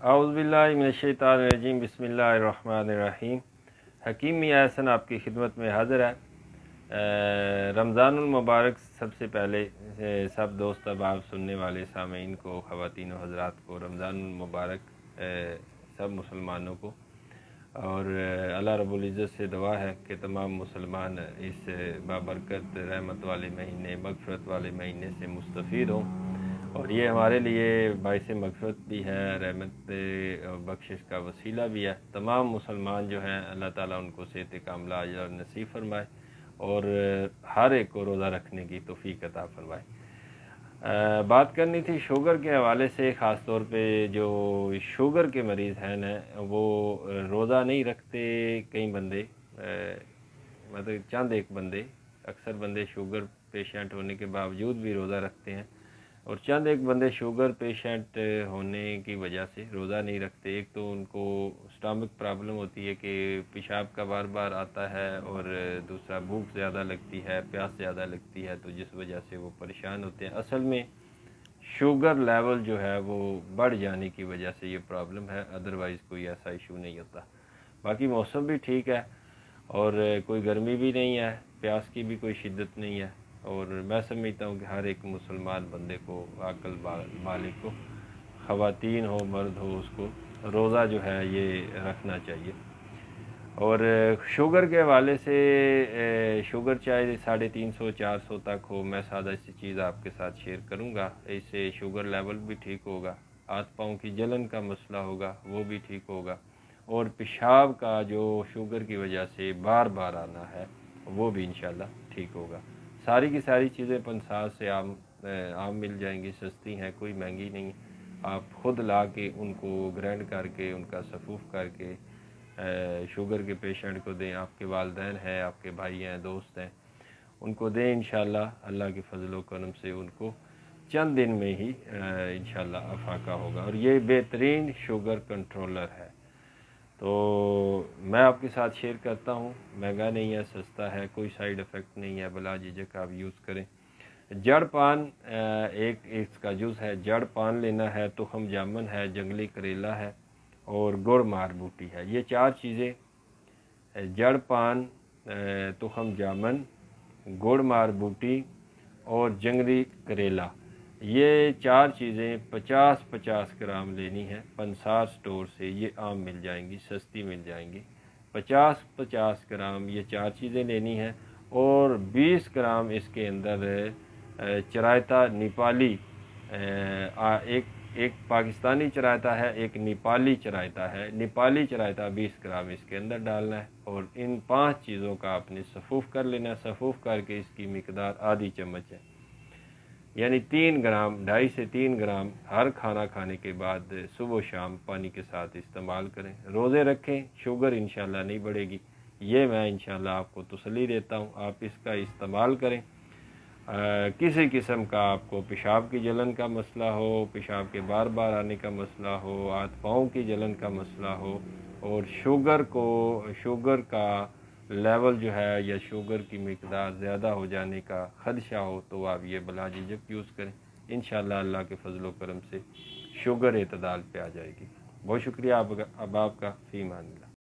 اعوذ باللہ من الشیطان الرجیم بسم اللہ الرحمن الرحیم۔ حکیم میاں احسن آپ کی خدمت میں حاضر ہے۔ رمضان المبارک سب سے پہلے سب دوست احباب سننے والے سامعین کو، خواتین و حضرات کو رمضان المبارک سب مسلمانوں کو، اور اللہ رب العزت سے دعا ہے کہ تمام مسلمان اس بابرکت رحمت والے مہینے، مغفرت والے مہینے سے مستفید ہوں، اور یہ ہمارے لیے باعث مغفرت بھی ہے، رحمت اور بخشش کا وسیلہ بھی ہے۔ تمام مسلمان جو ہیں اللہ تعالیٰ ان کو صحت کاملہ اجر نصیب فرمائے اور ہر ایک کو روزہ رکھنے کی توفیق عطا فرمائے۔ بات کرنی تھی شوگر کے حوالے سے، خاص طور پہ جو شوگر کے مریض ہیں نا، وہ روزہ نہیں رکھتے۔ کئی بندے مطلب چند ایک بندے، اکثر بندے شوگر پیشنٹ ہونے کے باوجود بھی روزہ رکھتے ہیں، اور چند ایک بندے شوگر پیشنٹ ہونے کی وجہ سے روزہ نہیں رکھتے۔ ایک تو ان کو سٹامک پرابلم ہوتی ہے کہ پیشاب کا بار بار آتا ہے، اور دوسرا بھوک زیادہ لگتی ہے، پیاس زیادہ لگتی ہے، تو جس وجہ سے وہ پریشان ہوتے ہیں۔ اصل میں شوگر لیول جو ہے وہ بڑھ جانے کی وجہ سے یہ پرابلم ہے، ادروائز کوئی ایسا ایشو نہیں ہوتا۔ باقی موسم بھی ٹھیک ہے، اور کوئی گرمی بھی نہیں ہے، پیاس کی بھی کوئی شدت نہیں ہے، اور میں سمجھتا ہوں کہ ہر ایک مسلمان بندے کو، عاقل بالغ کو، خواتین ہو مرد ہو، اس کو روزہ جو ہے یہ رکھنا چاہیے۔ اور شوگر کے حوالے سے شوگر چاہے 350 400 تک ہو، میں سادہ سی چیز آپ کے ساتھ شیئر کروں گا، اس سے شوگر لیول بھی ٹھیک ہوگا، ہاتھ پاؤں کی جلن کا مسئلہ ہوگا وہ بھی ٹھیک ہوگا، اور پیشاب کا جو شوگر کی وجہ سے بار بار آنا ہے وہ بھی انشاءاللہ ٹھیک ہوگا۔ ساری کی ساری چیزیں 50 سے عام مل جائیں گی، سستی ہیں، کوئی مہنگی نہیں۔ آپ خود لا کے ان کو گرینڈ کر کے، ان کا صفوف کر کے شوگر کے پیشنٹ کو دیں۔ آپ کے والدین ہیں، آپ کے بھائی ہیں، دوست ہیں، ان کو دیں، انشاءاللہ اللہ کے فضل و کرم سے ان کو چند دن میں ہی انشاءاللہ افاقہ ہوگا، اور یہ بہترین شوگر کنٹرولر ہے۔ تو میں آپ کے ساتھ شیئر کرتا ہوں، مہنگا نہیں ہے، سستا ہے، کوئی سائیڈ افیکٹ نہیں ہے، بلا جھجک آپ یوز کریں۔ جڑ پان ایک اس کا جز ہے، جڑ پان لینا ہے، تخم جامن ہے، جنگلی کریلا ہے، اور گڑ مار بوٹی ہے۔ یہ 4 چیزیں، جڑ پان، تخم جامن، گڑ مار بوٹی اور جنگلی کریلا، یہ 4 چیزیں 50-50 گرام لینی ہے۔ پنسار سٹور سے یہ عام مل جائیں گی، سستی مل جائیں گی۔ 50-50 گرام یہ 4 چیزیں لینی ہیں، اور 20 گرام اس کے اندر چرائتا نیپالی، ایک پاکستانی چرائتا ہے، ایک نیپالی چرائتا ہے۔ نیپالی چرائتا 20 گرام اس کے اندر ڈالنا ہے، اور ان 5 چیزوں کا آپ نے صفوف کر لینا ہے۔ صفوف کر کے اس کی مقدار آدھی چمچ ہے، یعنی 3 گرام، 2.5 سے 3 گرام ہر کھانا کھانے کے بعد صبح و شام پانی کے ساتھ استعمال کریں۔ روزے رکھیں، شوگر انشاءاللہ نہیں بڑھے گی، یہ میں انشاءاللہ آپ کو تسلی دیتا ہوں۔ آپ اس کا استعمال کریں۔ کسی قسم کا آپ کو پیشاب کی جلن کا مسئلہ ہو، پیشاب کے بار بار آنے کا مسئلہ ہو، ہاتھ پاؤں کی جلن کا مسئلہ ہو، اور شوگر کا لیول جو ہے یا شوگر کی مقدار زیادہ ہو جانے کا خدشہ ہو، تو آپ یہ بلا جھجک یوز کریں۔ انشاءاللہ اللہ کے فضل و کرم سے شوگر اعتدال پہ آ جائے گی۔ بہت شکریہ آپ کا، فی امان اللہ۔